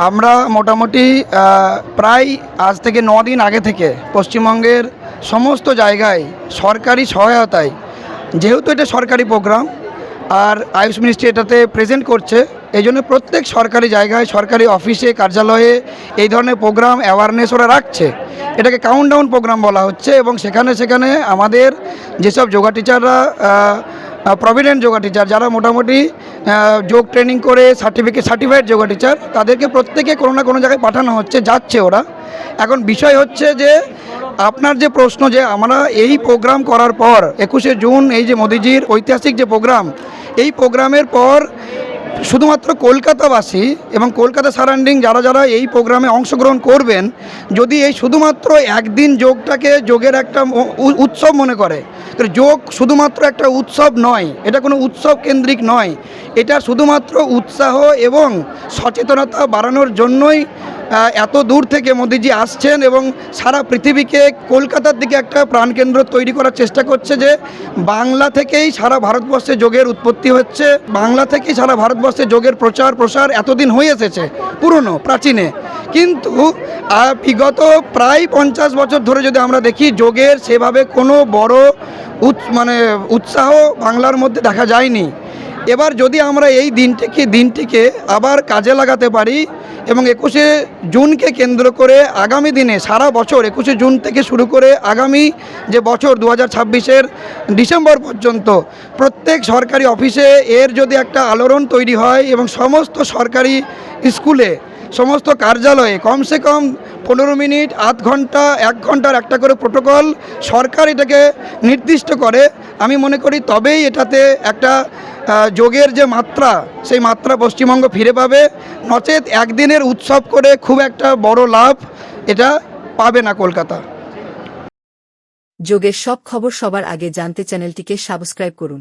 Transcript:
আমরা মোটামুটি প্রায় আজ থেকে 9 দিন আগে থেকে পশ্চিমবঙ্গের সমস্ত জায়গায় সরকারি সহায়তায়, যেহেতু এটা সরকারি প্রোগ্রাম আর আয়ুষ মিনিস্ট্রি এটাতে প্রেজেন্ট করছে, এই জন্য প্রত্যেক সরকারি জায়গায়, সরকারি অফিসে, কার্যালয়ে এই ধরনের প্রোগ্রাম অ্যাওয়ারনেস ওরা রাখছে। এটাকে কাউন্টডাউন প্রোগ্রাম বলা হচ্ছে এবং সেখানে সেখানে আমাদের যেসব যোগা টিচাররা, প্রভিডেন্ট যোগা টিচার যারা মোটামুটি যোগ ট্রেনিং করে সার্টিফাইড যোগা টিচার, তাদেরকে প্রত্যেকে কোনো না কোনো জায়গায় পাঠানো হচ্ছে, যাচ্ছে ওরা। এখন বিষয় হচ্ছে যে আপনার যে প্রশ্ন, যে আমরা এই প্রোগ্রাম করার পর 21শে জুন এই যে মোদিজির ঐতিহাসিক যে প্রোগ্রাম, এই প্রোগ্রামের পর শুধুমাত্র কলকাতাবাসী এবং কলকাতা সারাউন্ডিং যারা যারা এই প্রোগ্রামে অংশগ্রহণ করবেন, যদি এই শুধুমাত্র একদিন যোগটাকে যোগের একটা উৎসব মনে করে, যোগ শুধুমাত্র একটা উৎসব নয়, এটা কোনো উৎসব কেন্দ্রিক নয়, এটা শুধুমাত্র উৎসাহ এবং সচেতনতা বাড়ানোর জন্যই এত দূর থেকে মোদিজি আসছেন এবং সারা পৃথিবীকে কলকাতার দিকে একটা প্রাণকেন্দ্র তৈরি করার চেষ্টা করছে, যে বাংলা থেকেই সারা ভারতবর্ষে যোগের উৎপত্তি হচ্ছে, বাংলা থেকেই সারা ভারতবর্ষে যোগের প্রচার প্রসার এতদিন হয়ে এসেছে পুরনো প্রাচীনে। কিন্তু বিগত প্রায় 50 বছর ধরে যদি আমরা দেখি, যোগের সেভাবে কোনো বড় উৎসাহ বাংলার মধ্যে দেখা যায়নি। এবার যদি আমরা এই দিনটিকে আবার কাজে লাগাতে পারি এবং 21শে জুনকে কেন্দ্র করে আগামী দিনে সারা বছর 21শে জুন থেকে শুরু করে আগামী যে বছর 2026-এর ডিসেম্বর পর্যন্ত প্রত্যেক সরকারি অফিসে এর যদি একটা আলোড়ন তৈরি হয় এবং সমস্ত সরকারি স্কুলে, সমস্ত কার্যালয়ে কমসে কম 15 মিনিট, আধ ঘন্টা, 1 ঘন্টার একটা করে প্রোটোকল সরকার এটাকে নির্দিষ্ট করে, আমি মনে করি তবেই এটাতে একটা যোগের যে মাত্রা, সেই মাত্রা পশ্চিমবঙ্গ ফিরে পাবে। নচেত একদিনের উৎসব করে খুব একটা বড় লাভ এটা পাবে না কলকাতা। যোগের সব খবর সবার আগে জানতে চ্যানেলটিকে সাবস্ক্রাইব করুন।